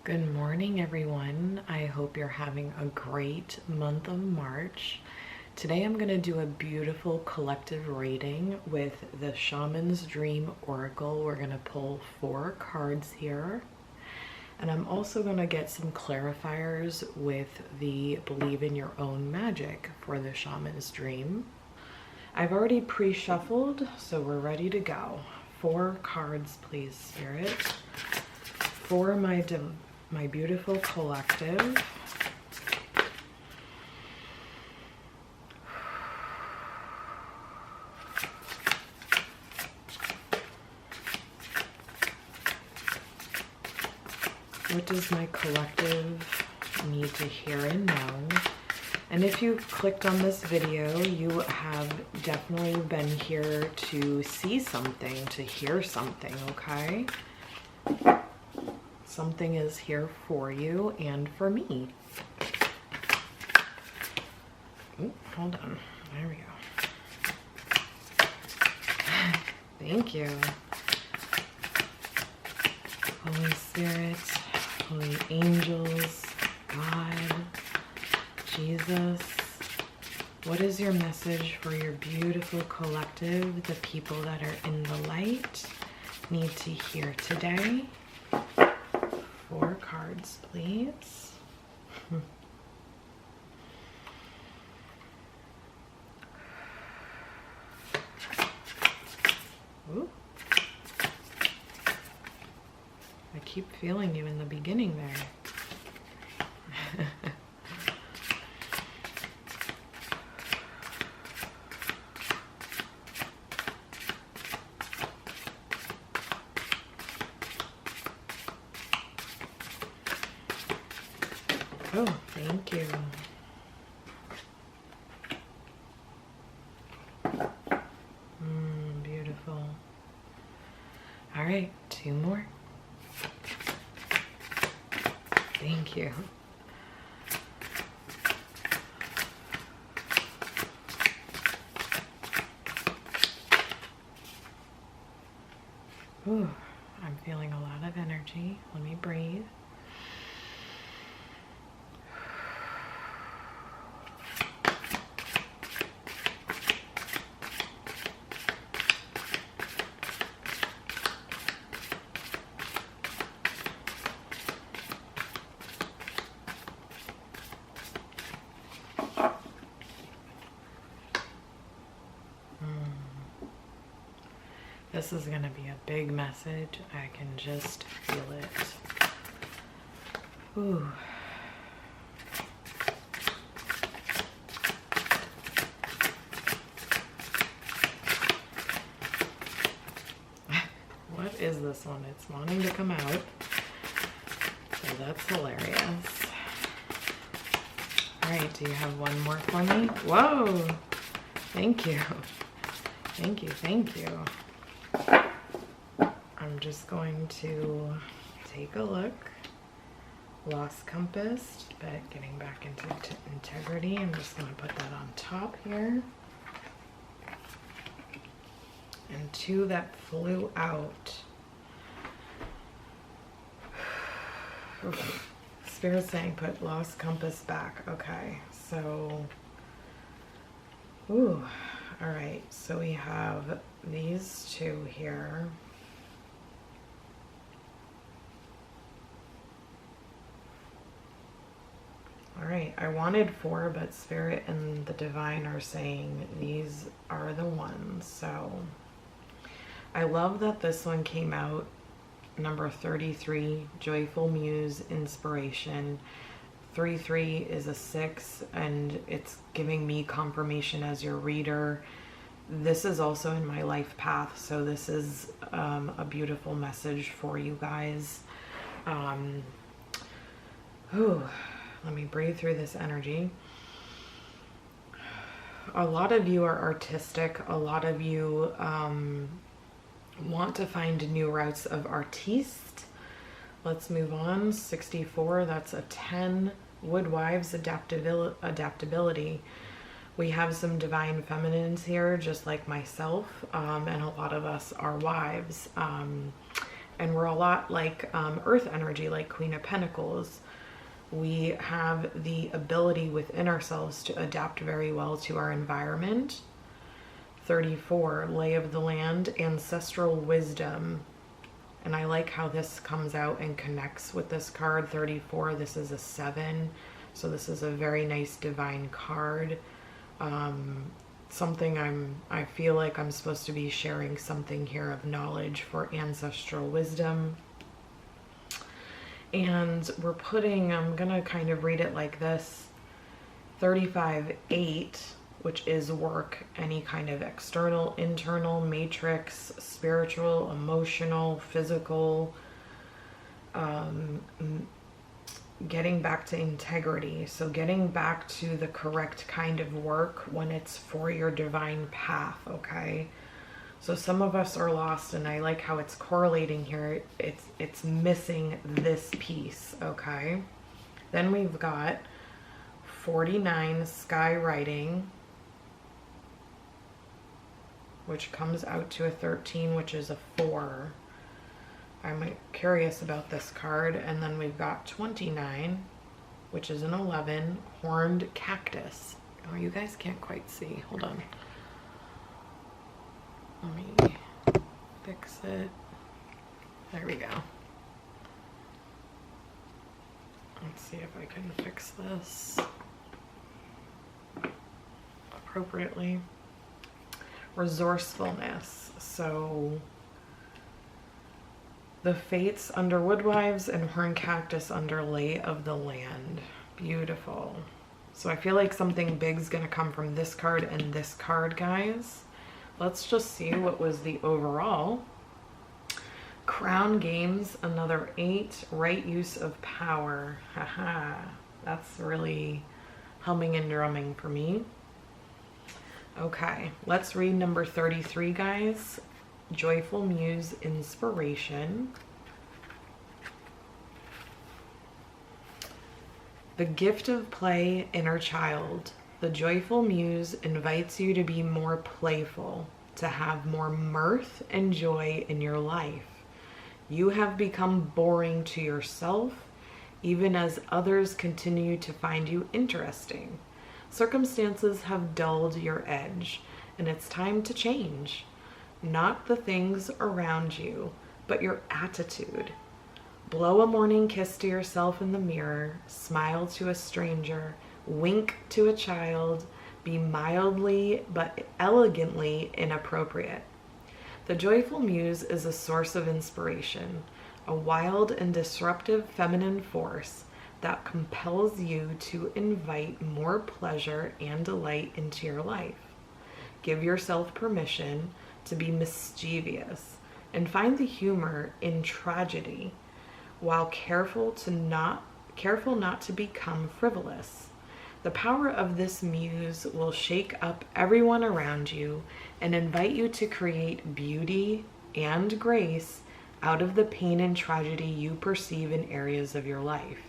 Good morning, everyone. I hope you're having a great month of March. Today I'm going to do a beautiful collective reading with the Shaman's Dream Oracle. We're going to pull 4 cards here. And I'm also going to get some clarifiers with the Believe in Your Own Magic for the Shaman's Dream. I've already pre-shuffled, so we're ready to go. 4 cards, please, Spirit. For my beautiful collective. What does my collective need to hear and know? And if you clicked on this video, you have definitely been here to see something, to hear something, okay? Something is here for you and for me. Ooh, hold on. There we go. Thank you. Holy Spirit, Holy Angels, God, Jesus. What is your message for your beautiful collective, the people that are in the light, need to hear today? 4 cards, please. Ooh. I keep feeling you in the beginning there. Oh, thank you. Beautiful. All right, 2 more. Thank you. Ooh, I'm feeling a lot of energy. Let me breathe. This is going to be a big message. I can just feel it. Ooh. What is this one? It's wanting to come out. So that's hilarious. All right, do you have one more for me? Whoa! Thank you. Thank you, thank you. I'm just going to take a look. Lost compass, but getting back into integrity. I'm just going to put that on top here. And 2 that flew out. Spirit's saying put lost compass back. Okay, so, ooh, all right. So we have these 2 here. All right, I wanted 4, but Spirit and the Divine are saying these are the ones. So I love that this one came out, number 33, Joyful Muse Inspiration. 33 is a 6, and it's giving me confirmation as your reader. This is also in my life path, so this is a beautiful message for you guys. Let me breathe through this energy. A lot of you are artistic. A lot of you want to find new routes of artiste. Let's move on. 64, that's a 10. Woodwives, adaptability. We have some divine feminines here, just like myself, and a lot of us are wives. And we're a lot like earth energy, like Queen of Pentacles. We have the ability within ourselves to adapt very well to our environment. 34, lay of the land, ancestral wisdom. And I like how this comes out and connects with this card. 34, this is a 7. So this is a very nice divine card. Something I feel like I'm supposed to be sharing something here of knowledge for ancestral wisdom. And we're putting, I'm gonna kind of read it like this, 35-8, which is work, any kind of external, internal, matrix, spiritual, emotional, physical, getting back to integrity. So getting back to the correct kind of work when it's for your divine path, okay? So some of us are lost, and I like how it's correlating here. It's missing this piece, okay? Then we've got 49, sky writing, which comes out to a 13, which is a 4. I'm curious about this card. And then we've got 29, which is an 11, horned cactus. Oh, you guys can't quite see. Hold on. Let me fix it. There we go. Let's see if I can fix this appropriately. Resourcefulness. So the Fates under Woodwives and horned cactus under lay of the land. Beautiful. So I feel like something big's gonna come from this card and this card, guys. Let's just see what was the overall. Crown Games, another 8. Right use of power. Haha. That's really humming and drumming for me. Okay, let's read number 33, guys. Joyful Muse Inspiration. The gift of play, inner child. The joyful muse invites you to be more playful, to have more mirth and joy in your life. You have become boring to yourself, even as others continue to find you interesting. Circumstances have dulled your edge, and it's time to change. Not the things around you, but your attitude. Blow a morning kiss to yourself in the mirror, smile to a stranger, wink to a child, be mildly but elegantly inappropriate. The joyful muse is a source of inspiration, a wild and disruptive feminine force that compels you to invite more pleasure and delight into your life. Give yourself permission to be mischievous and find the humor in tragedy, while careful not to become frivolous. The power of this muse will shake up everyone around you and invite you to create beauty and grace out of the pain and tragedy you perceive in areas of your life.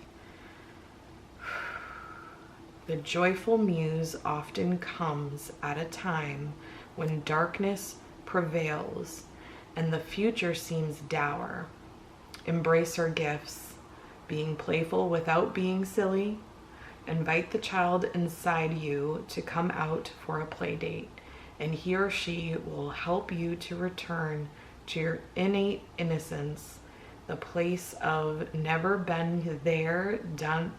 The joyful muse often comes at a time when darkness prevails and the future seems dour. Embrace her gifts, being playful without being silly. Invite the child inside you to come out for a play date, and he or she will help you to return to your innate innocence, the place of never been there,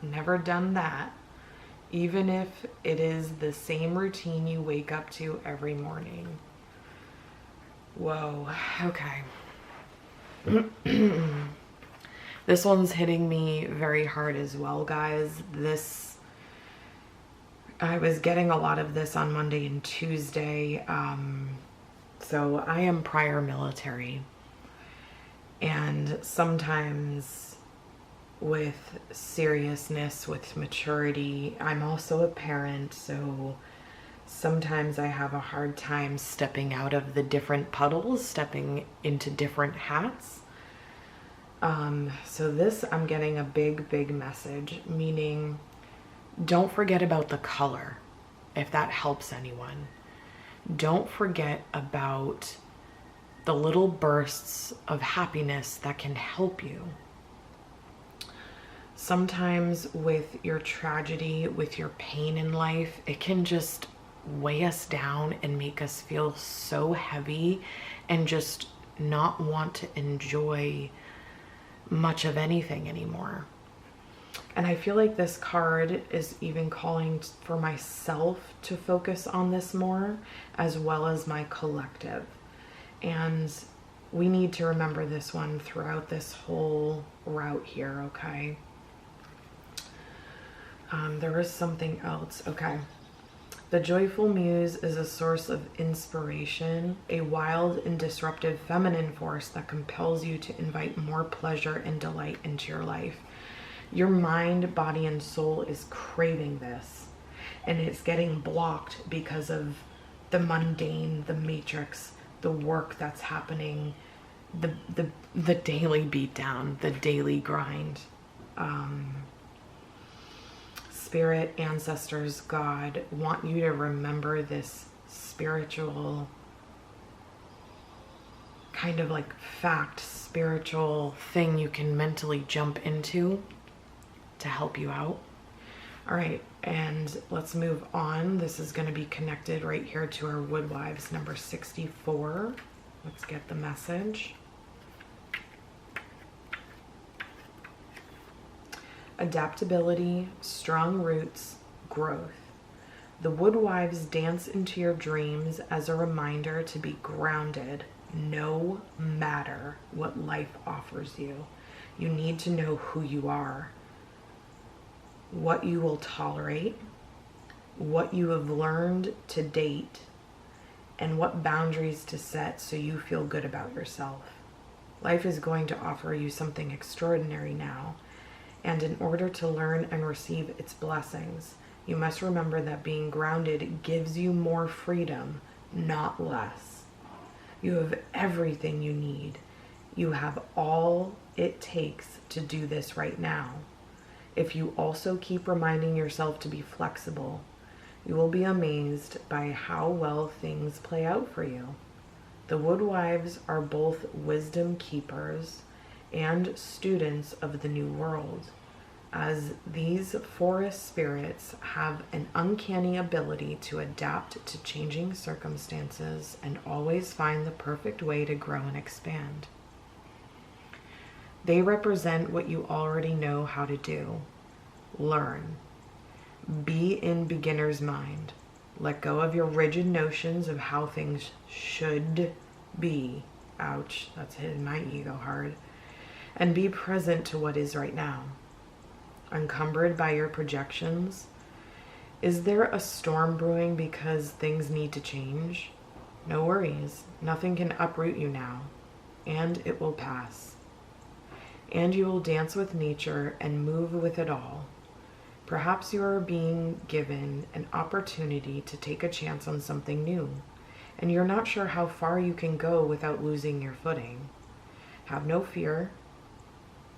never done that, even if it is the same routine you wake up to every morning. Whoa, okay. This one's hitting me very hard as well, guys. I was getting a lot of this on Monday and Tuesday. So I am prior military, and sometimes with seriousness, with maturity, I'm also a parent, so sometimes I have a hard time stepping out of the different puddles, stepping into different hats. So this, I'm getting a big message, meaning don't forget about the color, if that helps anyone. Don't forget about the little bursts of happiness that can help you. Sometimes with your tragedy, with your pain in life, it can just weigh us down and make us feel so heavy and just not want to enjoy much of anything anymore. And I feel like this card is even calling for myself to focus on this more, as well as my collective. And we need to remember this one throughout this whole route here, okay? There was something else. Okay. The joyful muse is a source of inspiration, a wild and disruptive feminine force that compels you to invite more pleasure and delight into your life. Your mind, body, and soul is craving this, and it's getting blocked because of the mundane, the matrix, the work that's happening, the daily beatdown, the daily grind. Spirit, ancestors, God want you to remember this spiritual kind of like fact, spiritual thing you can mentally jump into to help you out. All right, and let's move on. This is going to be connected right here to our Woodwives number 64. Let's get the message. Adaptability, strong roots, growth. The Woodwives dance into your dreams as a reminder to be grounded no matter what life offers you. You need to know who you are, what you will tolerate, what you have learned to date, and what boundaries to set so you feel good about yourself. Life is going to offer you something extraordinary now. And in order to learn and receive its blessings, you must remember that being grounded gives you more freedom, not less. You have everything you need. You have all it takes to do this right now. If you also keep reminding yourself to be flexible, you will be amazed by how well things play out for you. The Woodwives are both wisdom keepers and students of the new world, as these forest spirits have an uncanny ability to adapt to changing circumstances and always find the perfect way to grow and expand. They represent what you already know how to do. Learn. Be in beginner's mind. Let go of your rigid notions of how things should be. Ouch, that's hitting my ego hard. And be present to what is right now. Unencumbered by your projections. Is there a storm brewing because things need to change? No worries. Nothing can uproot you now, and it will pass. And you will dance with nature and move with it all. Perhaps you are being given an opportunity to take a chance on something new, and you're not sure how far you can go without losing your footing. Have no fear,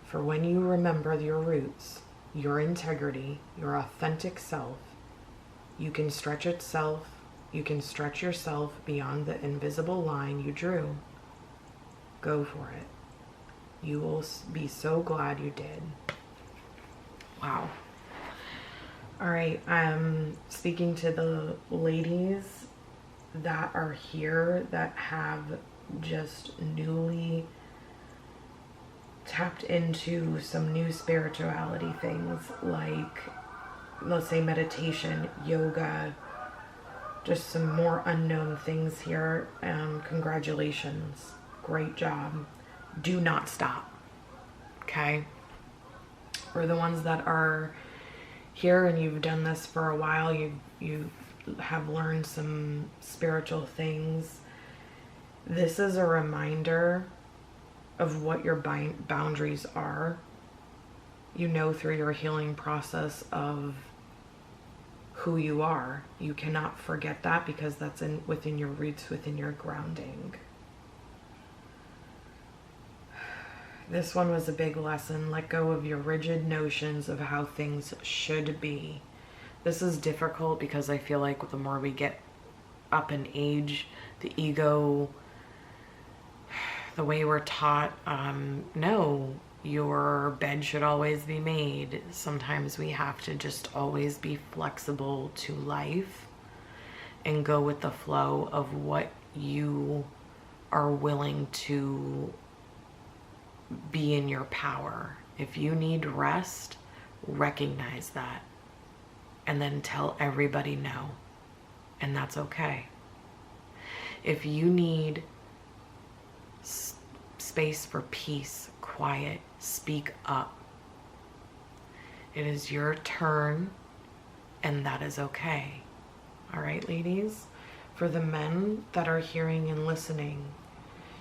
for when you remember your roots, your integrity, your authentic self, you can stretch yourself beyond the invisible line you drew. Go for it. You will be so glad you did. Wow. All right, I'm speaking to the ladies that are here that have just newly tapped into some new spirituality things, like, let's say, meditation, yoga, just some more unknown things here. Congratulations. Great job. Do not stop. Okay? For the ones that are here and you've done this for a while, you have learned some spiritual things. This is a reminder of what your boundaries are. You know through your healing process of who you are. You cannot forget that because that's within your roots, within your grounding. This one was a big lesson. Let go of your rigid notions of how things should be. This is difficult because I feel like the more we get up in age, the ego the way we're taught, no, your bed should always be made. Sometimes we have to just always be flexible to life and go with the flow of what you are willing to be in your power. If you need rest, recognize that and then tell everybody no, and that's okay. If you need space for peace, quiet, speak up. It is your turn, and that is okay. All right, ladies? For the men that are hearing and listening,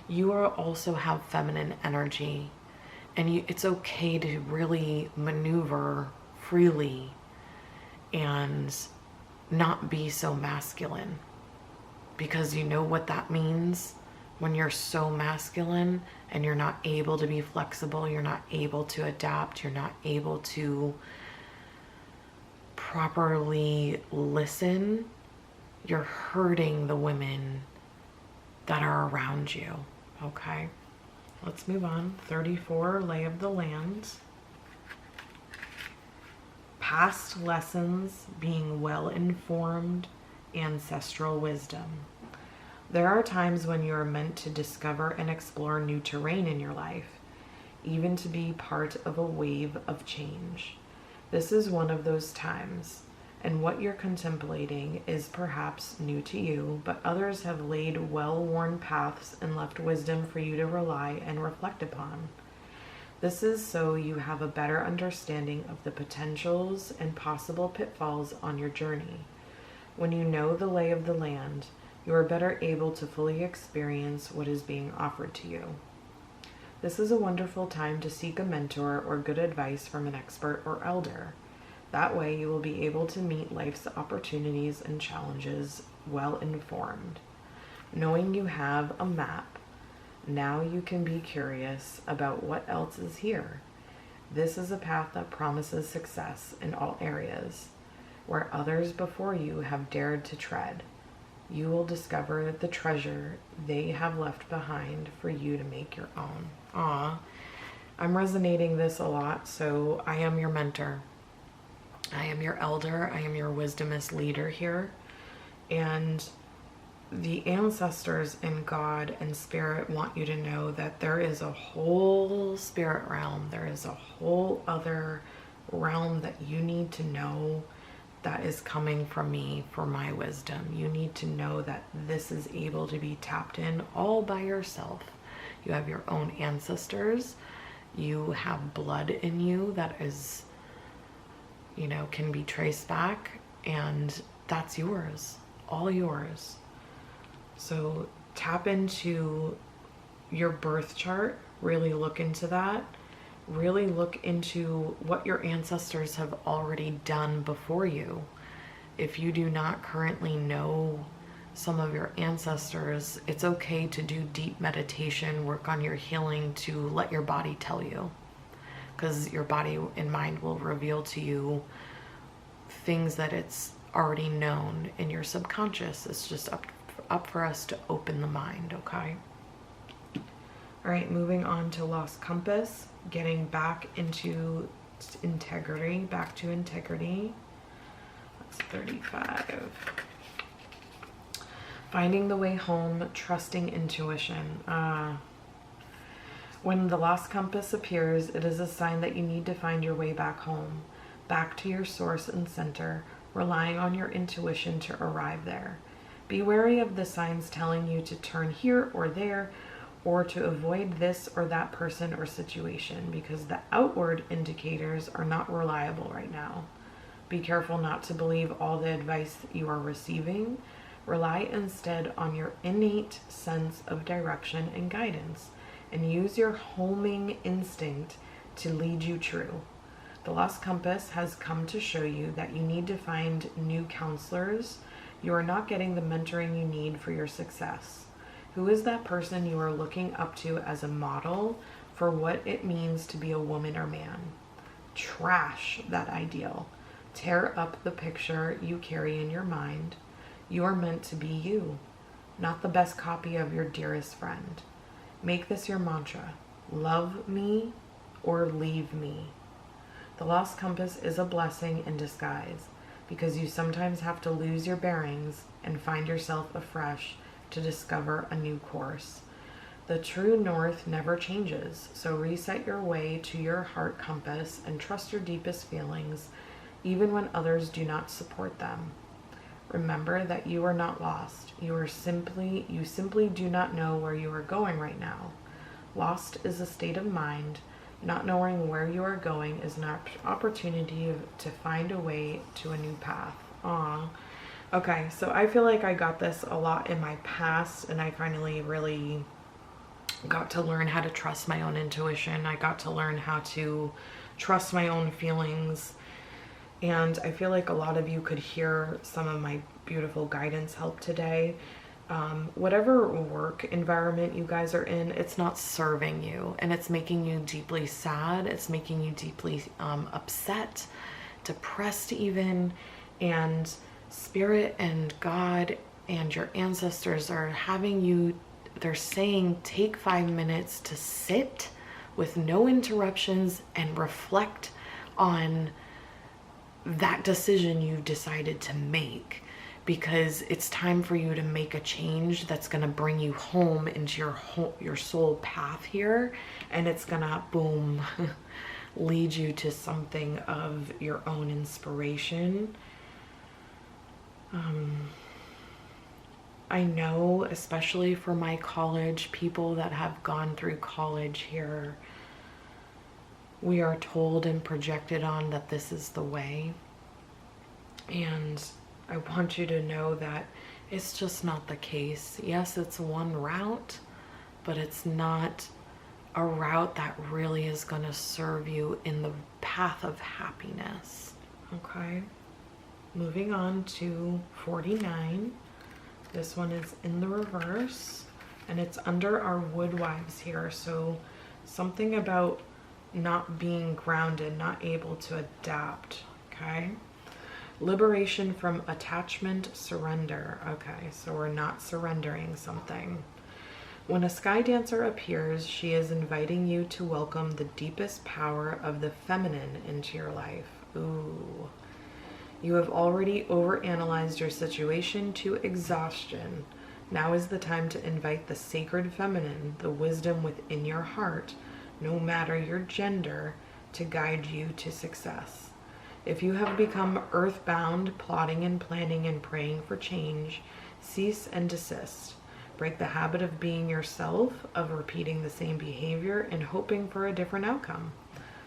you are also have feminine energy, and it's okay to really maneuver freely and not be so masculine, because you know what that means when you're so masculine and you're not able to be flexible, you're not able to adapt, you're not able to properly listen. You're hurting the women that are around you. Okay, let's move on. 34, lay of the land. Past lessons, being well informed, ancestral wisdom. There are times when you are meant to discover and explore new terrain in your life, even to be part of a wave of change. This is one of those times, and what you're contemplating is perhaps new to you, but others have laid well-worn paths and left wisdom for you to rely and reflect upon. This is so you have a better understanding of the potentials and possible pitfalls on your journey. When you know the lay of the land, you are better able to fully experience what is being offered to you. This is a wonderful time to seek a mentor or good advice from an expert or elder. That way you will be able to meet life's opportunities and challenges well informed. Knowing you have a map, now you can be curious about what else is here. This is a path that promises success in all areas, where others before you have dared to tread. You will discover the treasure they have left behind for you to make your own. I'm resonating this a lot, so I am your mentor. I am your elder. I am your wisdomist leader here. And the ancestors and God and spirit want you to know that there is a whole spirit realm. There is a whole other realm that you need to know that is coming from me for my wisdom. You need to know that this is able to be tapped in all by yourself. You have your own ancestors. You have blood in you that is, you know, can be traced back, and that's yours, all yours. So tap into your birth chart, really look into that. Really look into what your ancestors have already done before you. If you do not currently know some of your ancestors, it's okay to do deep meditation, work on your healing, to let your body tell you, because your body and mind will reveal to you things that it's already known in your subconscious. It's just up for us to open the mind, okay? All right, moving on to Lost Compass, getting back into integrity, back to integrity. That's 35. Finding the way home, trusting intuition. When the Lost Compass appears, it is a sign that you need to find your way back home, back to your source and center, relying on your intuition to arrive there. Be wary of the signs telling you to turn here or there, or to avoid this or that person or situation, because the outward indicators are not reliable right now. Be careful not to believe all the advice you are receiving. Rely instead on your innate sense of direction and guidance, and use your homing instinct to lead you true. The Lost Compass has come to show you that you need to find new counselors. You are not getting the mentoring you need for your success. Who is that person you are looking up to as a model for what it means to be a woman or man? Trash that ideal. Tear up the picture you carry in your mind. You are meant to be you, not the best copy of your dearest friend. Make this your mantra. Love me or leave me. The lost compass is a blessing in disguise, because you sometimes have to lose your bearings and find yourself afresh to discover a new course. The true north never changes, so reset your way to your heart compass and trust your deepest feelings, even when others do not support them. Remember that you are not lost. You simply do not know where you are going right now. Lost is a state of mind. Not knowing where you are going is an opportunity to find a way to a new path. Aw. Okay, so I feel like I got this a lot in my past, and I finally really got to learn how to trust my own intuition. I got to learn how to trust my own feelings. And I feel like a lot of you could hear some of my beautiful guidance help today. Whatever work environment you guys are in, it's not serving you, and it's making you deeply sad. It's making you deeply upset, depressed even, and Spirit and God and your ancestors are having you, they're saying, take 5 minutes to sit with no interruptions and reflect on that decision you've decided to make, because it's time for you to make a change that's going to bring you home into your soul path here, and it's gonna boom lead you to something of your own inspiration. I know, especially for my college people that have gone through college here, we are told and projected on that this is the way. And I want you to know that it's just not the case. Yes, it's one route, but it's not a route that really is going to serve you in the path of happiness. Okay, moving on to 49. This one is in the reverse, and it's under our wood wives here. So something about not being grounded, not able to adapt. Okay, liberation from attachment, surrender. Okay, so we're not surrendering something. When a sky dancer appears, she is inviting you to welcome the deepest power of the feminine into your life. Ooh. You have already overanalyzed your situation to exhaustion. Now is the time to invite the sacred feminine, the wisdom within your heart, no matter your gender, to guide you to success. If you have become earthbound, plotting and planning and praying for change, cease and desist. Break the habit of being yourself, of repeating the same behavior and hoping for a different outcome.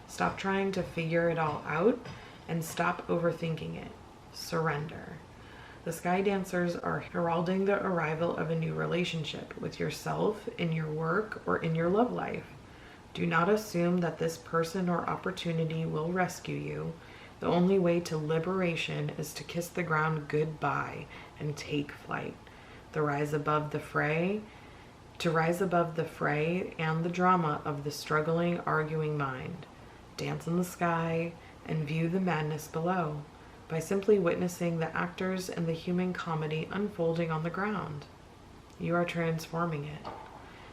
Stop trying to figure it all out and stop overthinking it. Surrender. The sky dancers are heralding the arrival of a new relationship with yourself, in your work, or in your love life. Do not assume that this person or opportunity will rescue you. The only way to liberation is to kiss the ground goodbye and take flight. To rise above the fray and the drama of the struggling, arguing mind. Dance in the sky and view the madness below by simply witnessing the actors and the human comedy unfolding on the ground. You are transforming it.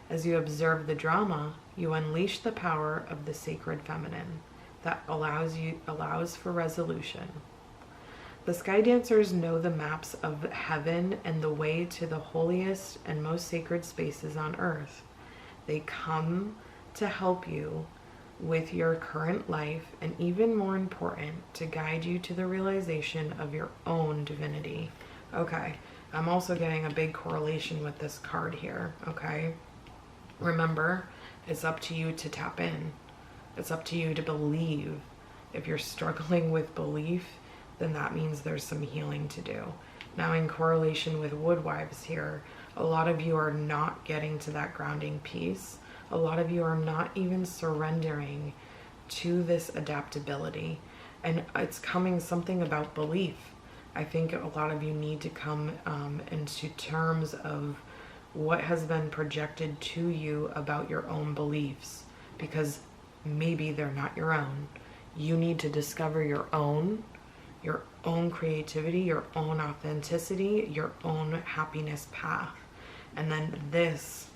As you observe the drama, you unleash the power of the sacred feminine that allows for resolution. The sky dancers know the maps of heaven and the way to the holiest and most sacred spaces on earth. They come to help you with your current life, and even more important, to guide you to the realization of your own divinity. Okay, I'm also getting a big correlation with this card here. Okay, remember, it's up to you to tap in. It's up to you to believe. If you're struggling with belief, then that means there's some healing to do. Now, in correlation with woodwives here, a lot of you are not getting to that grounding piece. A lot of you are not even surrendering to this adaptability. And it's coming something about belief. I think a lot of you need to come into terms of what has been projected to you about your own beliefs, because maybe they're not your own. You need to discover your own creativity, your own authenticity, your own happiness path. And then this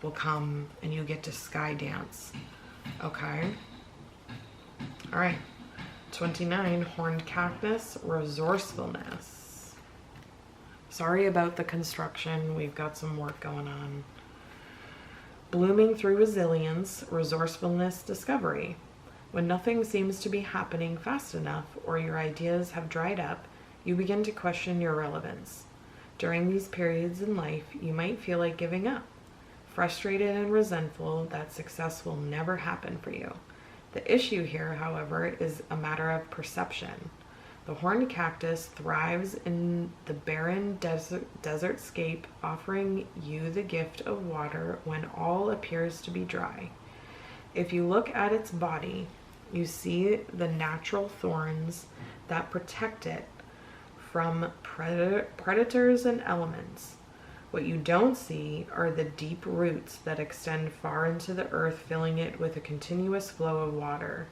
will come and you get to sky dance. Okay? All right. 29, horned cactus, resourcefulness. Sorry about the construction. We've got some work going on. Blooming through resilience, resourcefulness, discovery. When nothing seems to be happening fast enough or your ideas have dried up, you begin to question your relevance. During these periods in life, you might feel like giving up, frustrated and resentful that success will never happen for you. The issue here, however, is a matter of perception. The horned cactus thrives in the barren desertscape, offering you the gift of water when all appears to be dry. If you look at its body, you see the natural thorns that protect it from predators and elements. What you don't see are the deep roots that extend far into the earth, filling it with a continuous flow of water.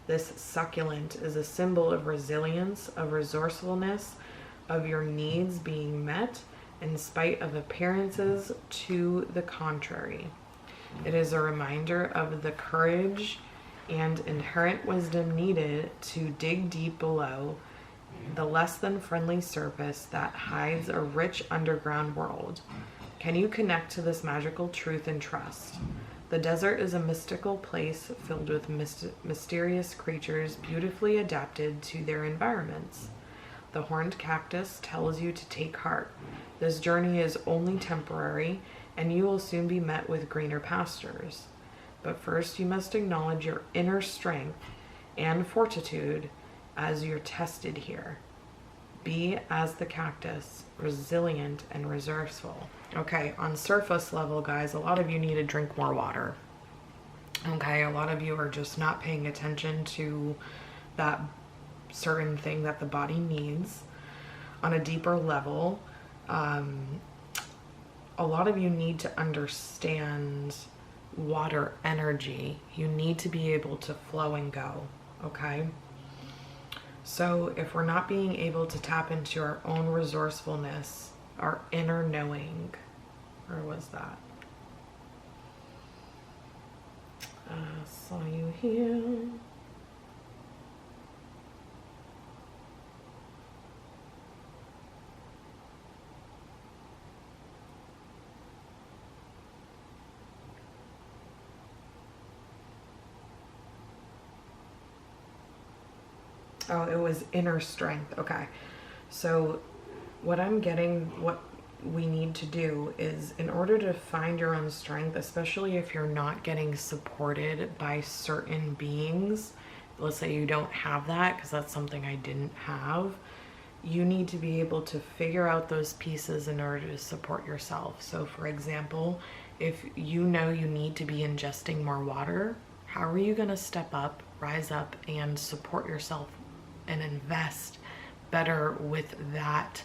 This succulent is a symbol of resilience, of resourcefulness, of your needs being met in spite of appearances to the contrary. It is a reminder of the courage and inherent wisdom needed to dig deep below the less than friendly surface that hides a rich underground world. Can you connect to this magical truth and trust? The desert is a mystical place filled with mysterious creatures beautifully adapted to their environments. The horned cactus tells you to take heart. This journey is only temporary, and you will soon be met with greener pastures. But first you must acknowledge your inner strength and fortitude as you're tested here. Be as the cactus, resilient and resourceful. Okay, on surface level, guys, a lot of you need to drink more water. Okay, a lot of you are just not paying attention to that certain thing that the body needs. On a deeper level, a lot of you need to understand water energy. You need to be able to flow and go, okay? So if we're not being able to tap into our own resourcefulness, our inner knowing, where was that? Saw you here. Oh, it was inner strength. Okay. So what I'm getting, what we need to do is, in order to find your own strength, especially if you're not getting supported by certain beings, let's say you don't have that, because that's something I didn't have, you need to be able to figure out those pieces in order to support yourself. So for example, if you know you need to be ingesting more water, how are you going to step up, rise up, and support yourself and invest better with that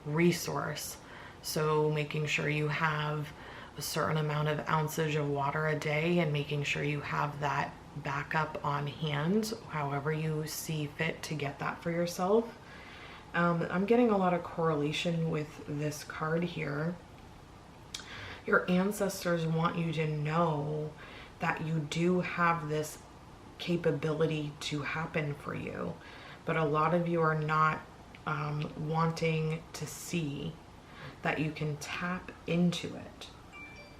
resource? So making sure you have a certain amount of ounces of water a day and making sure you have that backup on hand, however you see fit to get that for yourself. I'm getting a lot of correlation with this card here. Your ancestors want you to know that you do have this capability to happen for you, but a lot of you are not wanting to see that you can tap into it.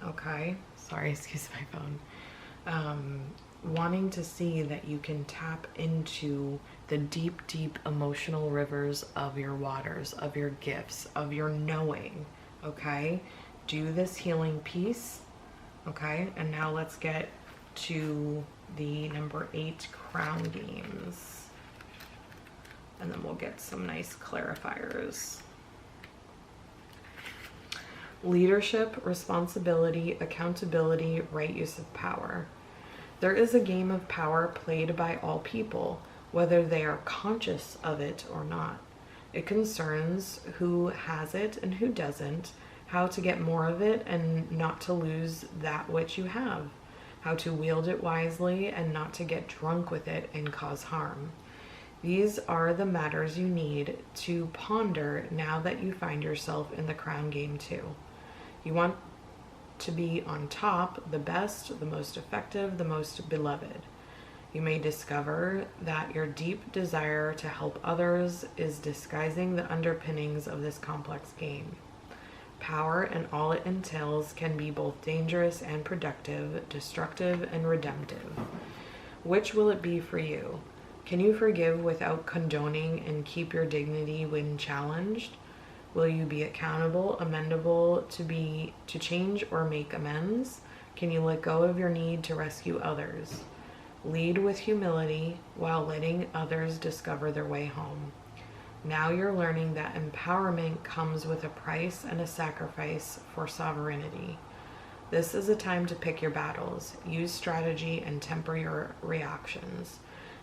Okay, sorry, excuse my phone. Wanting to see that you can tap into the deep, deep emotional rivers of your waters, of your gifts, of your knowing. Okay, do this healing piece. Okay, and now let's get to the number 8 crown games, and then we'll get some nice clarifiers. Leadership, responsibility, accountability, right use of power. There is a game of power played by all people, whether they are conscious of it or not. It concerns who has it and who doesn't, how to get more of it and not to lose that which you have, how to wield it wisely and not to get drunk with it and cause harm. These are the matters you need to ponder now that you find yourself in the crown game too. You want to be on top, the best, the most effective, the most beloved. You may discover that your deep desire to help others is disguising the underpinnings of this complex game. Power and all it entails can be both dangerous and productive, destructive and redemptive. Which will it be for you? Can you forgive without condoning and keep your dignity when challenged? Will you be accountable, amendable to change or make amends? Can you let go of your need to rescue others? Lead with humility while letting others discover their way home. Now you're learning that empowerment comes with a price and a sacrifice for sovereignty. This is a time to pick your battles, use strategy, and temper your reactions.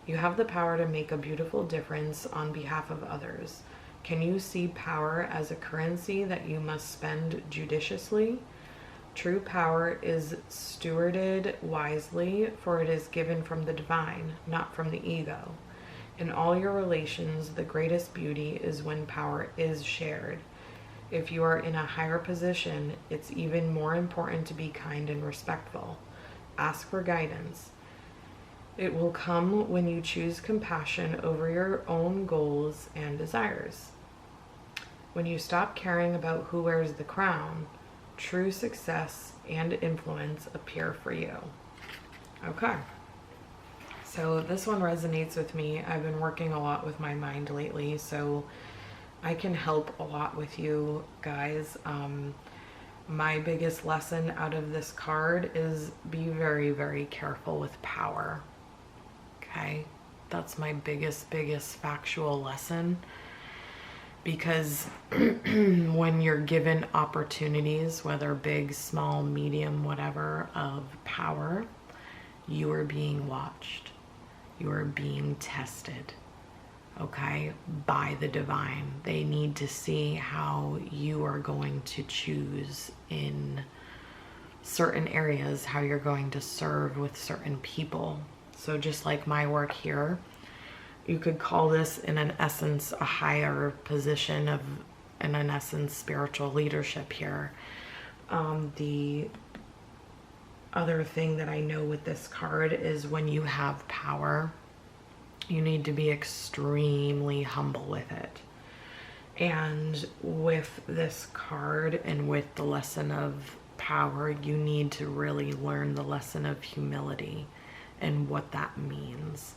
You have the power to make a beautiful difference on behalf of others. Can you see power as a currency that you must spend judiciously? True power is stewarded wisely, for it is given from the divine, not from the ego. In all your relations, the greatest beauty is when power is shared. If you are in a higher position, it's even more important to be kind and respectful. Ask for guidance. It will come when you choose compassion over your own goals and desires. When you stop caring about who wears the crown, true success and influence appear for you. Okay. So this one resonates with me. I've been working a lot with my mind lately, so I can help a lot with you guys. My biggest lesson out of this card is be very, very careful with power. Okay? That's my biggest factual lesson. Because when you're given opportunities, whether big, small, medium, whatever, of power, you are being watched. You are being tested, okay, by the divine. They need to see how you are going to choose in certain areas, how you're going to serve with certain people. So just like my work here, you could call this in an essence a higher position of, in an essence, spiritual leadership here. The other thing that I know with this card is when you have power, you need to be extremely humble with it. And with this card and with the lesson of power, you need to really learn the lesson of humility and what that means.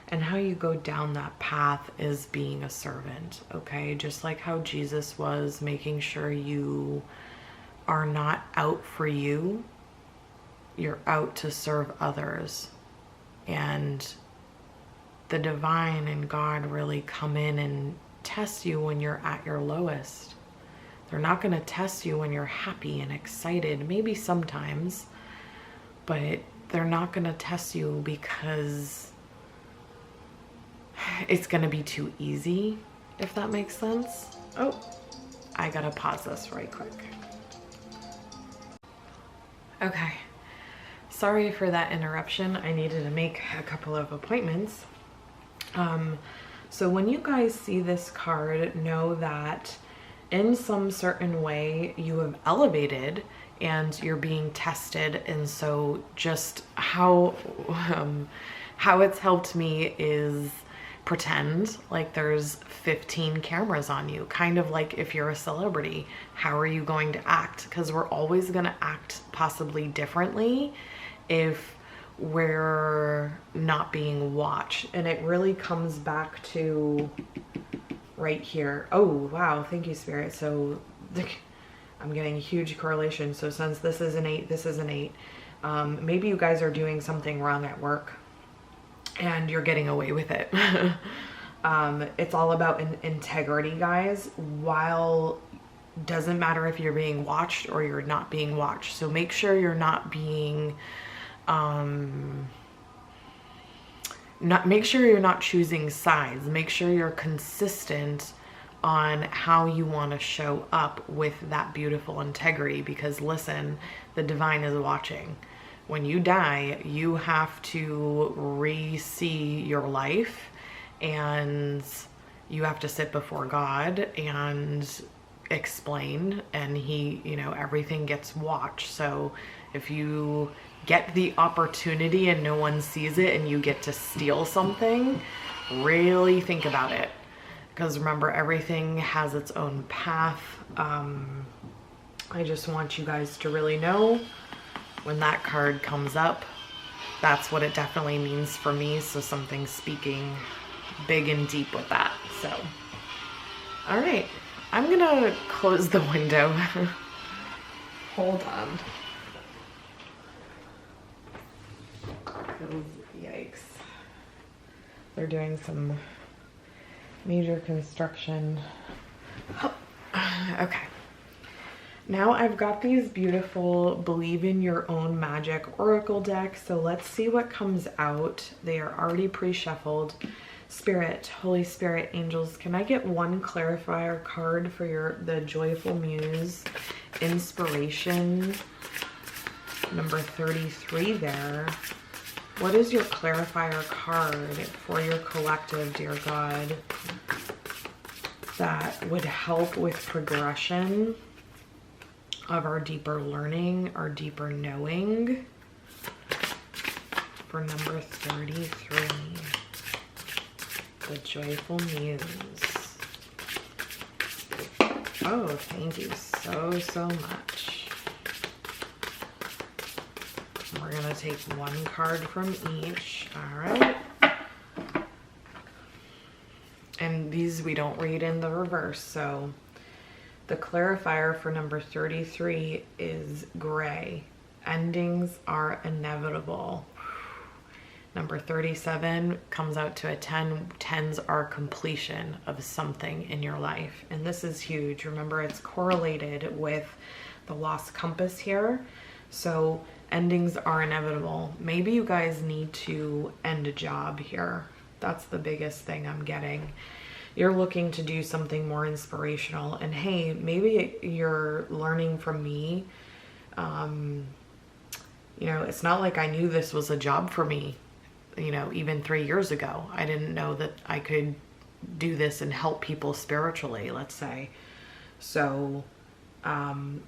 And how you go down that path is being a servant, okay? Just like how Jesus was, making sure you are not out for you, you're out to serve others. And the divine and God really come in and test you when you're at your lowest. They're not going to test you when you're happy and excited, maybe sometimes, but they're not going to test you because it's going to be too easy, if that makes sense. Oh, I gotta pause this right quick. Okay, sorry for that interruption. I needed to make a couple of appointments. So when you guys see this card, know that in some certain way you have elevated and you're being tested. And so just how it's helped me is pretend like there's 15 cameras on you, kind of like if you're a celebrity, how are you going to act? Because we're always going to act possibly differently if we're not being watched. And it really comes back to right here. Oh, wow. Thank you, Spirit. So I'm getting a huge correlation. So since this is an 8, this is an 8. Maybe you guys are doing something wrong at work and you're getting away with it. It's all about integrity, guys. While doesn't matter if you're being watched or you're not being watched. So make sure you're not being, make sure you're not choosing sides. Make sure you're consistent on how you want to show up with that beautiful integrity, because listen, the divine is watching. When you die, you have to re-see your life and you have to sit before God and explain, and he, you know, everything gets watched. So if you get the opportunity and no one sees it and you get to steal something, really think about it. Because remember, everything has its own path. I just want you guys to really know when that card comes up, that's what it definitely means for me. So something's speaking big and deep with that. So, all right, I'm gonna close the window. Hold on. Yikes. They're doing some major construction. Oh, okay. Now I've got these beautiful Believe in Your Own Magic Oracle decks. So let's see what comes out. They are already pre-shuffled. Spirit, Holy Spirit, angels, can I get one clarifier card for the Joyful Muse inspiration? Number 33 there. What is your clarifier card for your collective, dear God, that would help with progression of our deeper learning, our deeper knowing? For number 33, the Joyful Muse. Oh, thank you so much. We're gonna take one card from each. All right. And these we don't read in the reverse, so the clarifier for number 33 is gray. Endings are inevitable. Number 37 comes out to a 10. 10s are completion of something in your life. And this is huge. Remember, it's correlated with the lost compass here. So endings are inevitable. Maybe you guys need to end a job here. That's the biggest thing I'm getting. You're looking to do something more inspirational, and hey, maybe you're learning from me. You know, it's not like I knew this was a job for me, you know, even 3 years ago. I didn't know that I could do this and help people spiritually, let's say. So,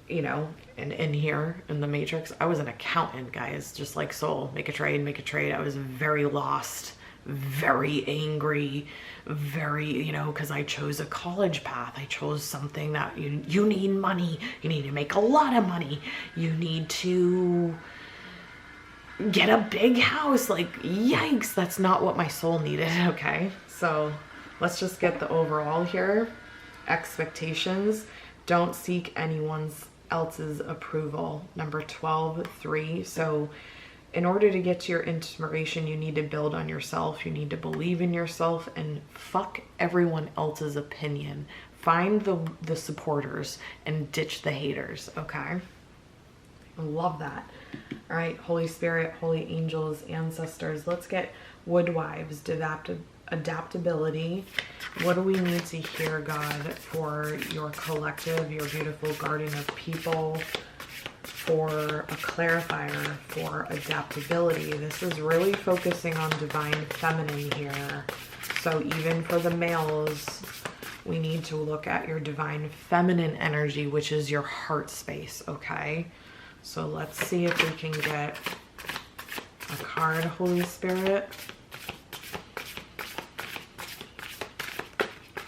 you know, and in here in the Matrix, I was an accountant, guys, just like Soul. Make a trade, make a trade. I was very lost, very angry, very, you know, because I chose a college path. I chose something that you need money. You need to make a lot of money. You need to get a big house. Like, yikes, that's not what my soul needed. Okay, so let's just get the overall here. Expectations. Don't seek anyone else's approval. Number 12, 3. So in order to get to your inspiration, you need to build on yourself. You need to believe in yourself and fuck everyone else's opinion. Find the supporters and ditch the haters, okay? I love that. All right, Holy Spirit, Holy Angels, Ancestors. Let's get Woodwives, adaptability. What do we need to hear, God, for your collective, your beautiful garden of people? For a clarifier for adaptability. This is really focusing on divine feminine here. So even for the males, we need to look at your divine feminine energy, which is your heart space, okay? So let's see if we can get a card, Holy Spirit.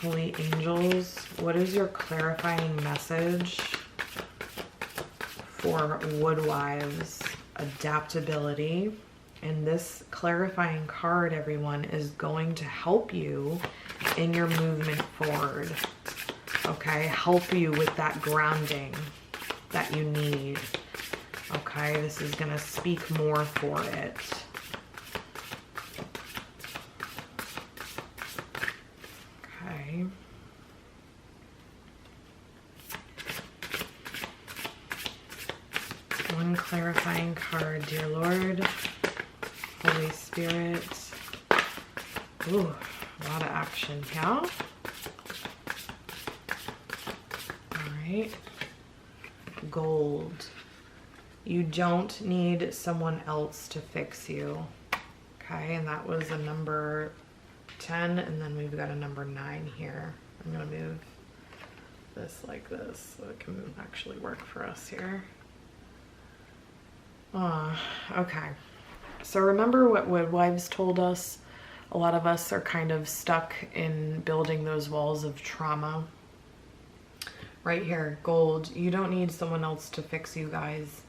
Holy Angels, what is your clarifying message for Woodwives adaptability? And this clarifying card, everyone, is going to help you in your movement forward. Okay, help you with that grounding that you need. Okay, this is gonna speak more for it. Okay. One clarifying card, dear Lord, Holy Spirit. Ooh, a lot of action here. All right. Gold. You don't need someone else to fix you. Okay, and that was a number 10, and then we've got a number 9 here. I'm gonna move this like this so it can actually work for us here. Okay. So remember what Woodwives told us? A lot of us are kind of stuck in building those walls of trauma. Right here, gold. You don't need someone else to fix you guys.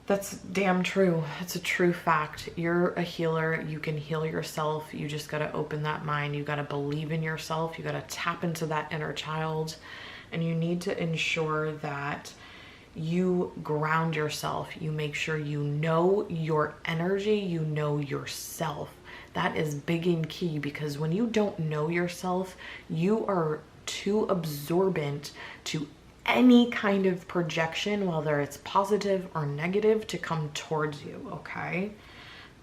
That's damn true. It's a true fact. You're a healer. You can heal yourself. You just got to open that mind. You got to believe in yourself. You got to tap into that inner child. And you need to ensure that you ground yourself. You make sure you know your energy. You know yourself. That is big and key, because when you don't know yourself, you are too absorbent to any kind of projection, whether it's positive or negative, to come towards you, okay?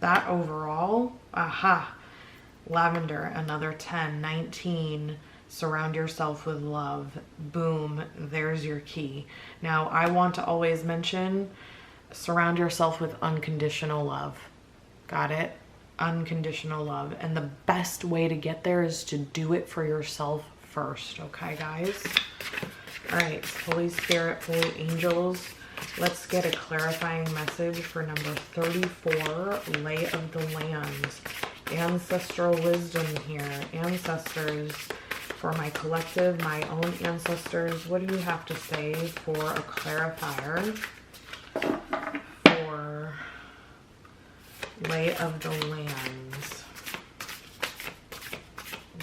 That overall, aha, lavender, another 10, 19, surround yourself with love. Boom, there's your key. Now, I want to always mention, surround yourself with unconditional love. Got it? Unconditional love. And the best way to get there is to do it for yourself first, okay, guys? All right, Holy Spirit, Holy Angels, let's get a clarifying message for number 34, Lay of the Land. Ancestral wisdom here. Ancestors, for my collective, my own ancestors, what do you have to say for a clarifier for Lay of the Land?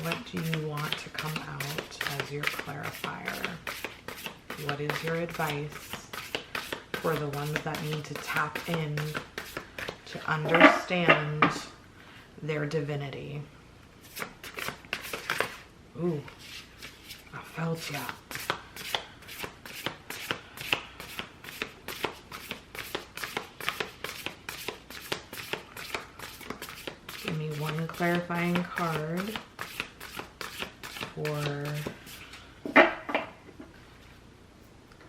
What do you want to come out as your clarifier? What is your advice for the ones that need to tap in to understand their divinity? Ooh, I felt ya. Give me one clarifying card for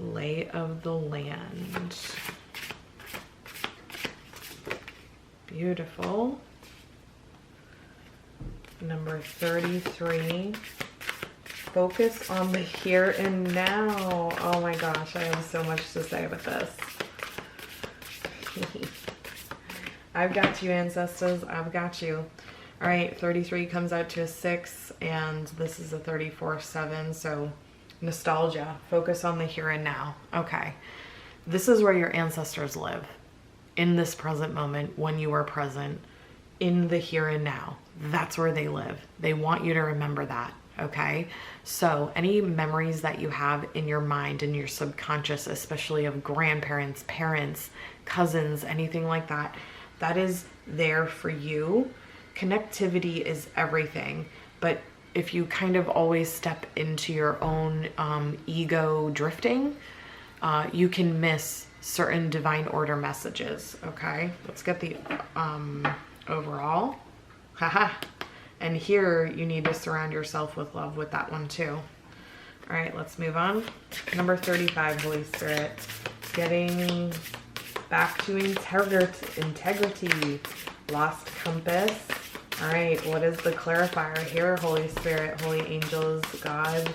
Lay of the Land. Beautiful. Number 33. Focus on the here and now. Oh my gosh, I have so much to say about this. I've got you, ancestors. I've got you. All right, 33 comes out to a 6, and this is a 34-7, so nostalgia. Focus on the here and now. Okay. This is where your ancestors live. In this present moment, when you are present, in the here and now. That's where they live. They want you to remember that. Okay. So any memories that you have in your mind, in your subconscious, especially of grandparents, parents, cousins, anything like that, that is there for you. Connectivity is everything. But if you kind of always step into your own ego drifting, you can miss certain divine order messages. Okay, let's get the overall. Haha. And here you need to surround yourself with love with that one too. All right, let's move on. Number 35, Holy Spirit. Getting back to integrity. Lost compass. All right, what is the clarifier here, Holy Spirit, Holy Angels, God,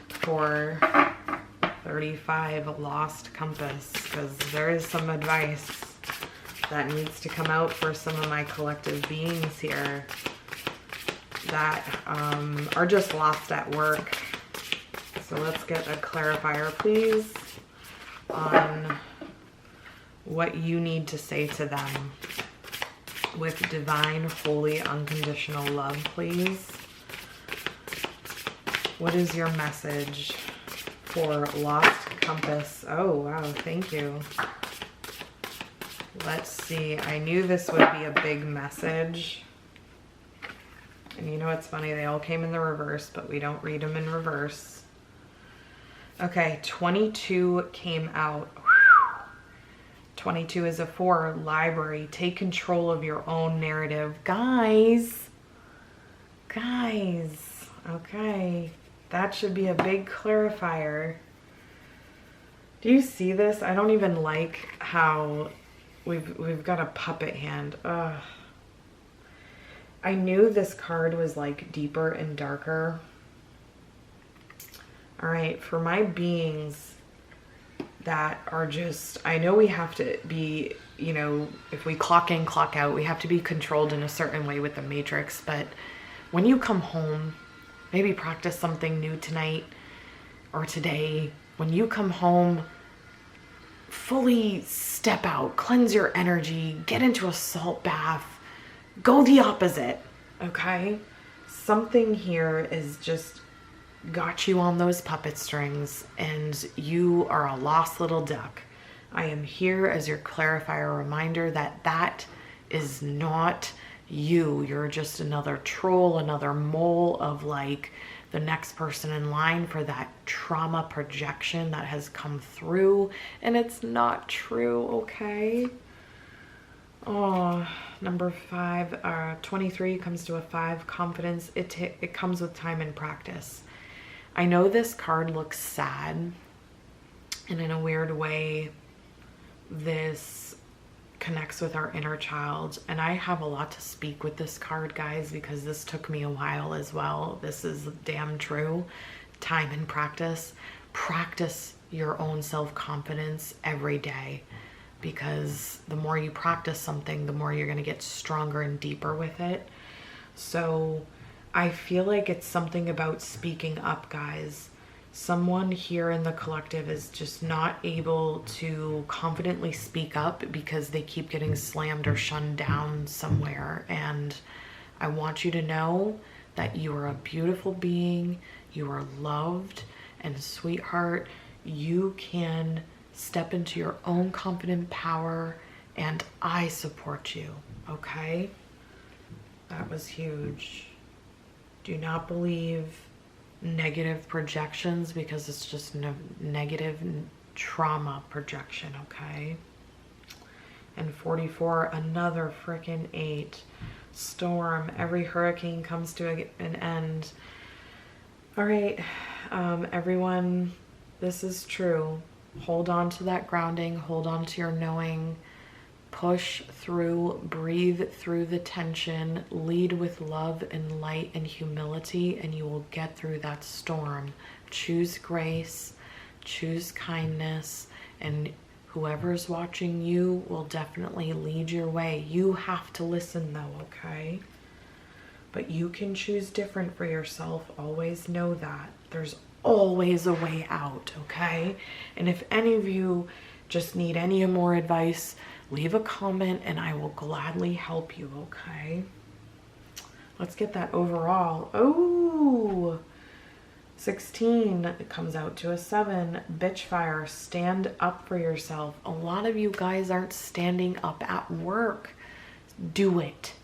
for 35, Lost Compass? Because there is some advice that needs to come out for some of my collective beings here that are just lost at work. So let's get a clarifier, please, on what you need to say to them with divine, holy, unconditional love, please. What is your message for Lost Compass? Oh, wow, thank you. Let's see. I knew this would be a big message. And you know what's funny? They all came in the reverse, but we don't read them in reverse. Okay, 22 came out. 22 is a 4, library. Take control of your own narrative. Guys, okay. That should be a big clarifier. Do you see this? I don't even like how we've got a puppet hand. Ugh. I knew this card was like deeper and darker. All right, for my beings that are just, I know we have to be, you know, if we clock in, clock out, we have to be controlled in a certain way with the matrix. But when you come home, maybe practice something new tonight or today. When you come home, fully step out, cleanse your energy, get into a salt bath, go the opposite, okay? Something here is just got you on those puppet strings and you are a lost little duck. I am here as your clarifier reminder that that is not you. You're just another troll, another mole of like the next person in line for that trauma projection that has come through, and it's not true, okay? Oh, number 5, 23 comes to a 5, confidence. It comes with time and practice. I know this card looks sad, and in a weird way, this connects with our inner child. And I have a lot to speak with this card, guys, because this took me a while as well. This is damn true. Time and practice. Practice your own self-confidence every day, because the more you practice something, the more you're going to get stronger and deeper with it. So I feel like it's something about speaking up, guys. Someone here in the collective is just not able to confidently speak up because they keep getting slammed or shunned down somewhere. And I want you to know that you are a beautiful being. You are loved, and sweetheart, you can step into your own confident power, and I support you, okay? That was huge. Do not believe negative projections, because it's just negative trauma projection, okay? And 44, another freaking 8. Storm. Every hurricane comes to an end. All right, everyone, this is true. Hold on to that grounding. Hold on to your knowing. Push through, breathe through the tension, lead with love and light and humility, and you will get through that storm. Choose grace, choose kindness, and whoever's watching you will definitely lead your way. You have to listen though, okay? But you can choose different for yourself. Always know that. There's always a way out, okay? And if any of you just need any more advice, leave a comment and I will gladly help you, okay? Let's get that overall. Oh, 16, it comes out to a 7. Bitch fire, stand up for yourself. A lot of you guys aren't standing up at work. Do it.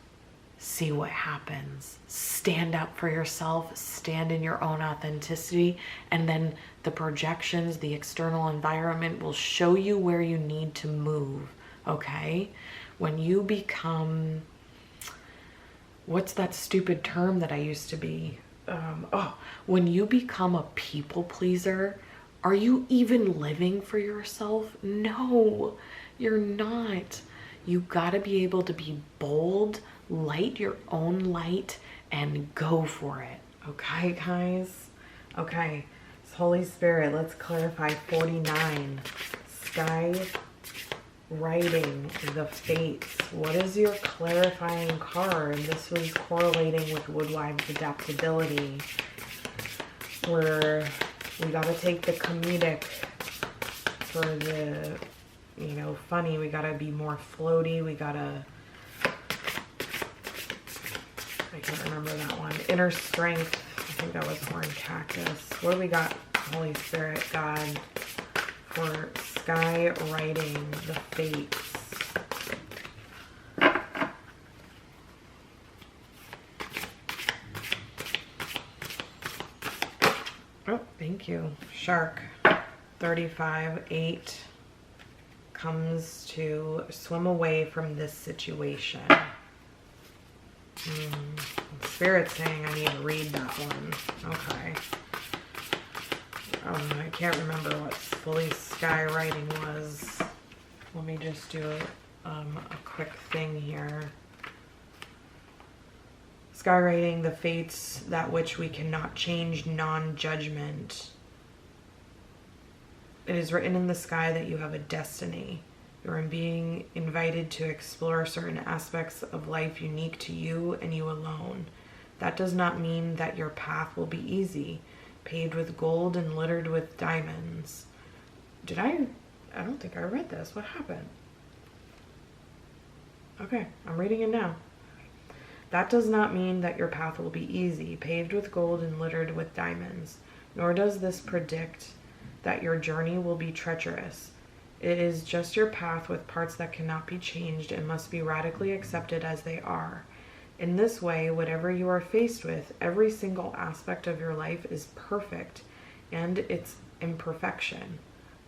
See what happens. Stand up for yourself, stand in your own authenticity, and then the projections, the external environment will show you where you need to move. Okay, when you become, what's that stupid term that I used to be? When you become a people pleaser, are you even living for yourself? No, you're not. You gotta be able to be bold, light your own light, and go for it. Okay, guys? Okay, so Holy Spirit, let's clarify 49. Sky writing the fates. What is your clarifying card? This was correlating with Woodwives adaptability, where we got to take the comedic for the, you know, funny. We got to be more floaty. We got to, I can't remember that one. Inner strength. I think that was Horned Cactus. What do we got, Holy Spirit, God, for sky writing the fates? Oh, thank you. Shark. 35, 8 comes to swim away from this situation. Spirit's saying I need to read that one. Okay. I can't remember what fully sky writing was. Let me just do a quick thing here. Sky writing the fates, that which we cannot change, non-judgment. It is written in the sky that you have a destiny. You are being invited to explore certain aspects of life unique to you and you alone. That does not mean that your path will be easy, paved with gold and littered with diamonds. I don't think I read this. What happened? Okay, I'm reading it now. That does not mean that your path will be easy, paved with gold and littered with diamonds, nor does this predict that your journey will be treacherous. It is just your path with parts that cannot be changed and must be radically accepted as they are. In this way, whatever you are faced with, every single aspect of your life is perfect and its imperfection,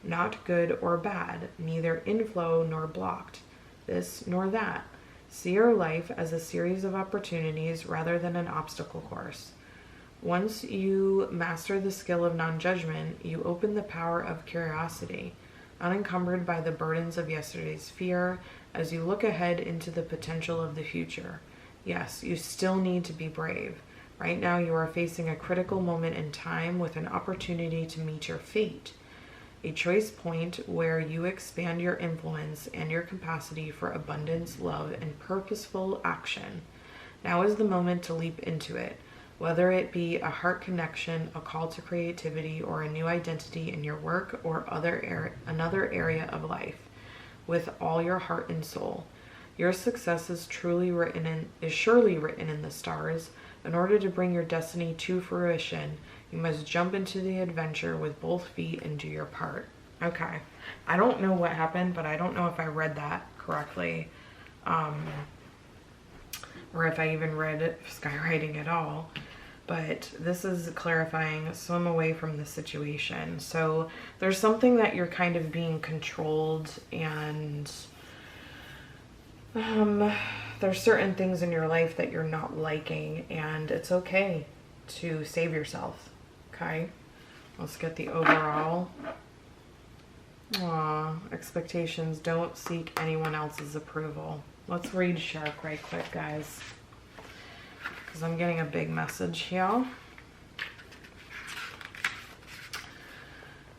not good or bad, neither inflow nor blocked, this nor that. See your life as a series of opportunities rather than an obstacle course. Once you master the skill of non-judgment, you open the power of curiosity, unencumbered by the burdens of yesterday's fear, as you look ahead into the potential of the future. Yes, you still need to be brave. Right now you are facing a critical moment in time with an opportunity to meet your fate. A choice point where you expand your influence and your capacity for abundance, love, and purposeful action. Now is the moment to leap into it, whether it be a heart connection, a call to creativity, or a new identity in your work or another area of life, with all your heart and soul. Your success is surely written in the stars. In order to bring your destiny to fruition, you must jump into the adventure with both feet and do your part. Okay. I don't know what happened, but I don't know if I read that correctly. Or if I even read skywriting at all. But this is clarifying, swim away from the situation. So there's something that you're kind of being controlled, and there's certain things in your life that you're not liking, and it's okay to save yourself. Okay, let's get the overall. Expectations. Don't seek anyone else's approval. Let's read Shark right quick, guys, because I'm getting a big message here.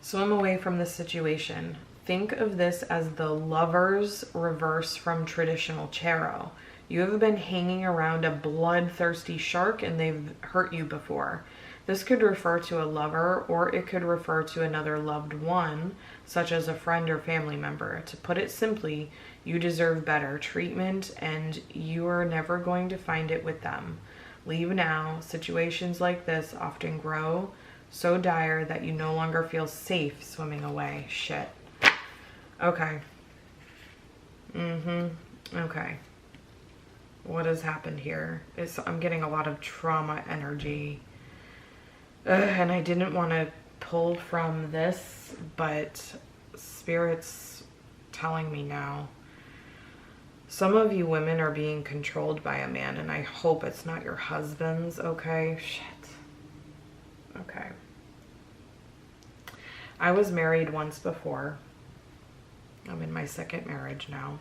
Swim away from this situation. Think of this as the Lover's reverse from traditional tarot. You have been hanging around a bloodthirsty shark and they've hurt you before. This could refer to a lover, or it could refer to another loved one, such as a friend or family member. To put it simply, you deserve better treatment and you are never going to find it with them. Leave now. Situations like this often grow so dire that you no longer feel safe swimming away. Shit. Okay. Okay. What has happened here? I'm getting a lot of trauma energy. And I didn't want to pull from this, but Spirit's telling me now. Some of you women are being controlled by a man, and I hope it's not your husband's, okay? Shit. Okay. I was married once before. I'm in my second marriage now.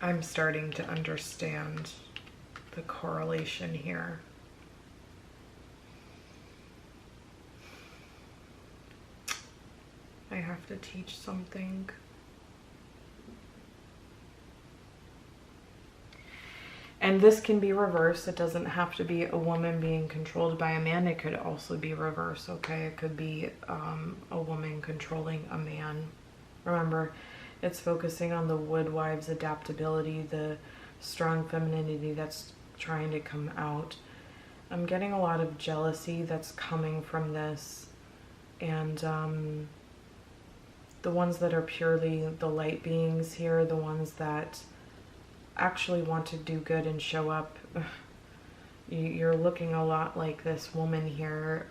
I'm starting to understand the correlation here. I have to teach something. And this can be reversed. It doesn't have to be a woman being controlled by a man. It could also be reversed, okay? It could be a woman controlling a man. Remember, it's focusing on the woodwife's adaptability, the strong femininity that's trying to come out. I'm getting a lot of jealousy that's coming from this. And the ones that are purely the light beings here, the ones that actually want to do good and show up, you're looking a lot like this woman here.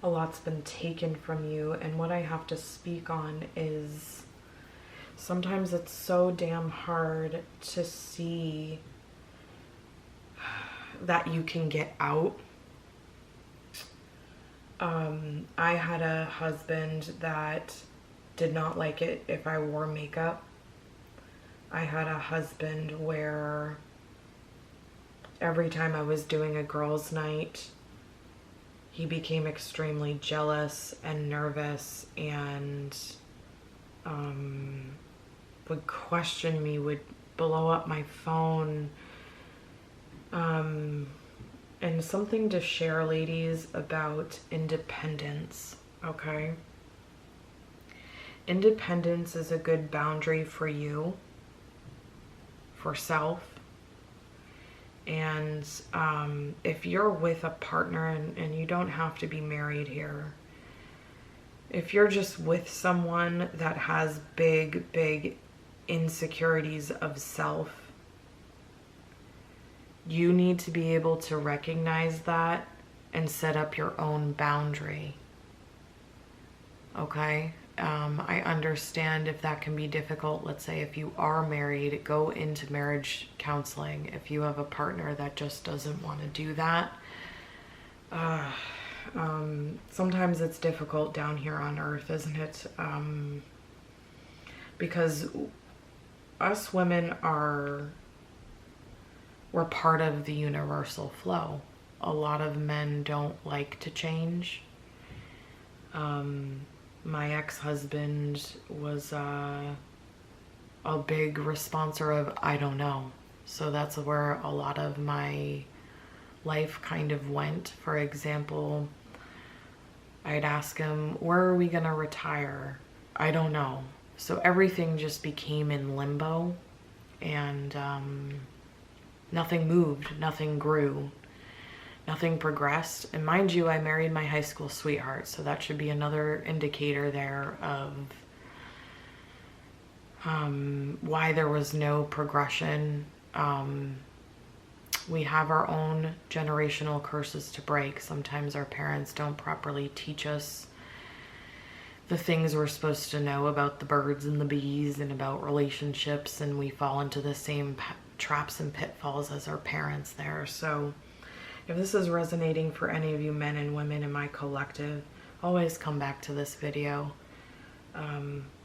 A lot's been taken from you, and what I have to speak on is sometimes it's so damn hard to see that you can get out. I had a husband that did not like it if I wore makeup. I had a husband where every time I was doing a girls' night, he became extremely jealous and nervous and would question me, would blow up my phone. And something to share, ladies, about independence, okay? Independence is a good boundary for you, for self. And if you're with a partner, and you don't have to be married here, if you're just with someone that has big, big insecurities of self, you need to be able to recognize that and set up your own boundary. Okay? I understand if that can be difficult. Let's say if you are married, go into marriage counseling. If you have a partner that just doesn't want to do that, sometimes it's difficult down here on earth, isn't it? Because us women we're part of the universal flow. A lot of men don't like to change. My ex-husband was a big responsor of I don't know. So that's where a lot of my life kind of went. For example, I'd ask him, where are we gonna retire? I don't know. So everything just became in limbo, and nothing moved, nothing grew, nothing progressed. And mind you, I married my high school sweetheart, so that should be another indicator there of why there was no progression. We have our own generational curses to break. Sometimes our parents don't properly teach us the things we're supposed to know about the birds and the bees and about relationships, and we fall into the same traps and pitfalls as our parents there. So if this is resonating for any of you men and women in my collective, always come back to this video.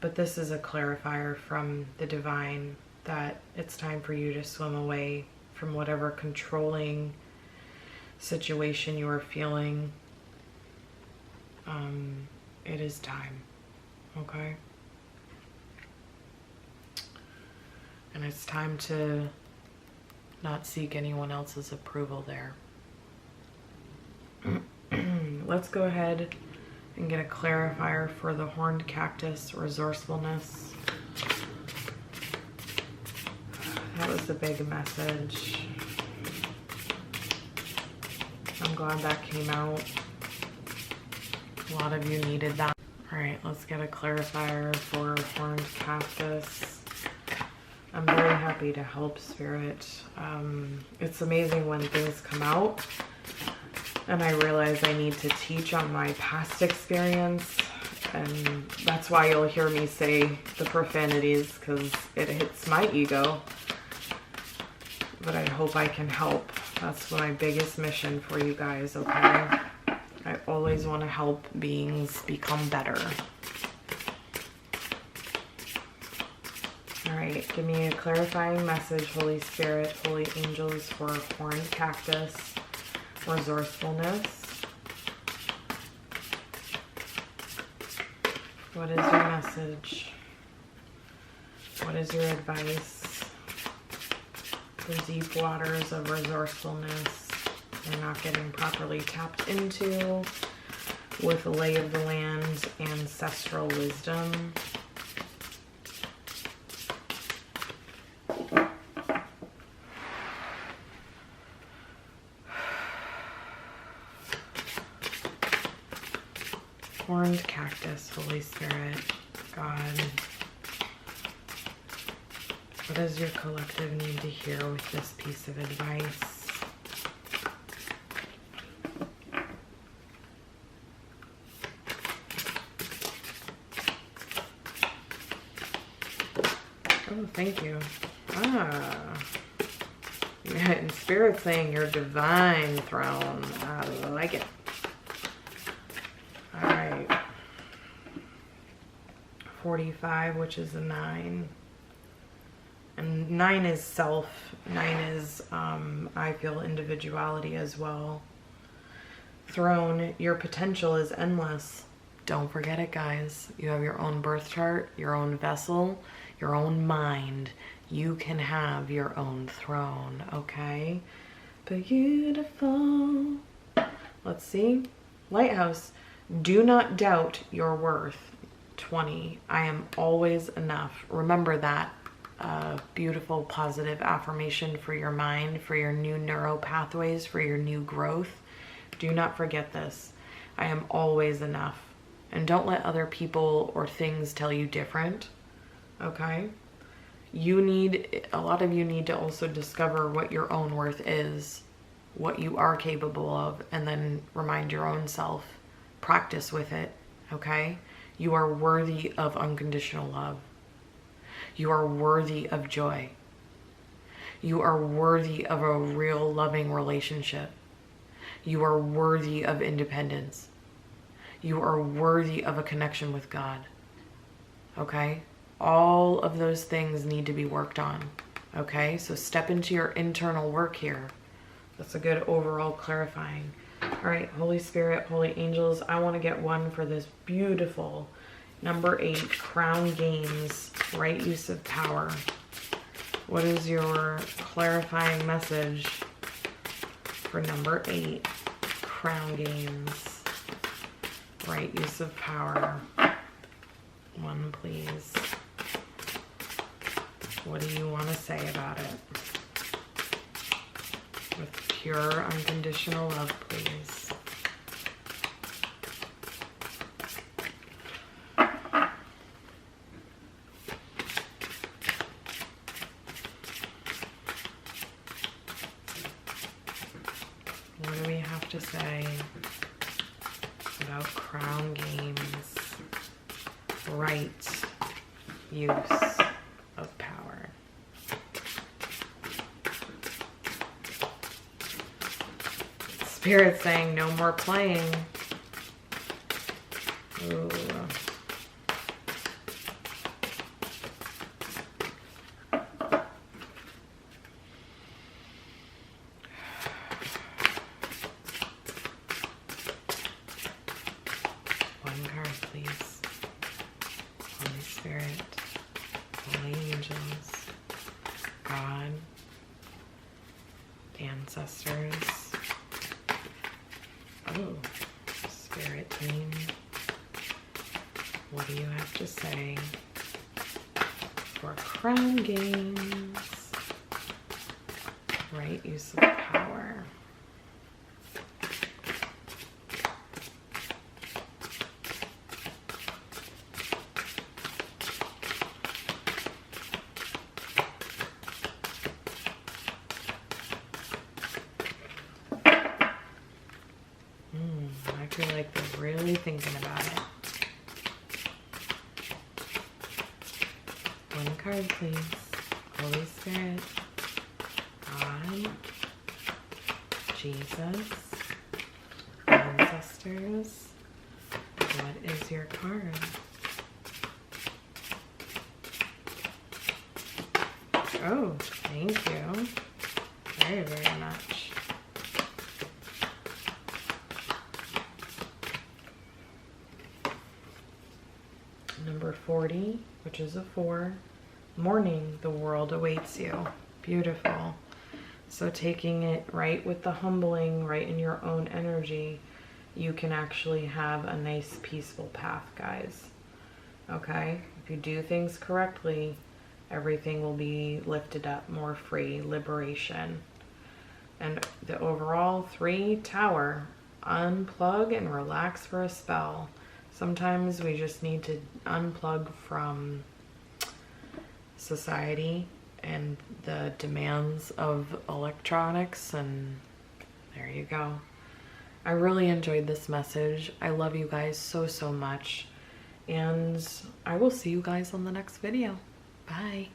But this is a clarifier from the divine that it's time for you to swim away from whatever controlling situation you are feeling. It is time, okay? And it's time to not seek anyone else's approval there. Let's go ahead and get a clarifier for the horned cactus resourcefulness. That was the big message. I'm glad that came out. A lot of you needed that. All right, let's get a clarifier for horned cactus. I'm very happy to help, Spirit. It's amazing when things come out and I realize I need to teach on my past experience, and that's why you'll hear me say the profanities, because it hits my ego. But I hope I can help. That's my biggest mission for you guys, okay? I always want to help beings become better. All right, give me a clarifying message, Holy Spirit, Holy Angels, for horned cactus resourcefulness. What is your message? What is your advice? The deep waters of resourcefulness you're not getting properly tapped into with the lay of the land, ancestral wisdom. Horned cactus, Holy Spirit, God. What does your collective need to hear with this piece of advice? Oh, thank you. Yeah, and Spirit saying your divine throne. I like it. All right. 45, which is a 9. And 9 is self. 9 is, I feel, individuality as well. throne. Your potential is endless. Don't forget it, guys. You have your own birth chart, your own vessel, your own mind. You can have your own throne, okay? Beautiful. Let's see. Lighthouse. Do not doubt your worth. 20. I am always enough. Remember that. Beautiful, positive affirmation for your mind, for your new neural pathways, for your new growth. Do not forget this. I am always enough. And don't let other people or things tell you different. Okay? A lot of you need to also discover what your own worth is, what you are capable of, and then remind your own self. Practice with it. Okay? You are worthy of unconditional love. You are worthy of joy. You are worthy of a real loving relationship. You are worthy of independence. You are worthy of a connection with God. Okay? All of those things need to be worked on. Okay? So step into your internal work here. That's a good overall clarifying. All right, Holy Spirit, Holy Angels, I want to get one for this beautiful number 8, Crown Games, right use of power. What is your clarifying message for number 8, Crown Games, right use of power? One, please. What do you want to say about it? With pure, unconditional love, please. What do we have to say about Crown Games' right use of power? Spirit saying no more playing. Ooh. One card, please. Holy Spirit, Holy Angels, God, ancestors. Oh, Spirit team. What do you have to say for Crown Games? Right use of power. I feel like they're really thinking about it. One card, please. Holy Spirit, God, Jesus, ancestors. What is your card? Oh, thank you very, very much. Number 40, which is a 4. Morning, the world awaits you. Beautiful. So taking it right with the humbling, right in your own energy, you can actually have a nice peaceful path, guys. Okay? If you do things correctly, everything will be lifted up, more free, liberation. And the overall 3, Tower, unplug and relax for a spell. Sometimes we just need to unplug from society and the demands of electronics, and there you go. I really enjoyed this message. I love you guys so, so much. And I will see you guys on the next video. Bye.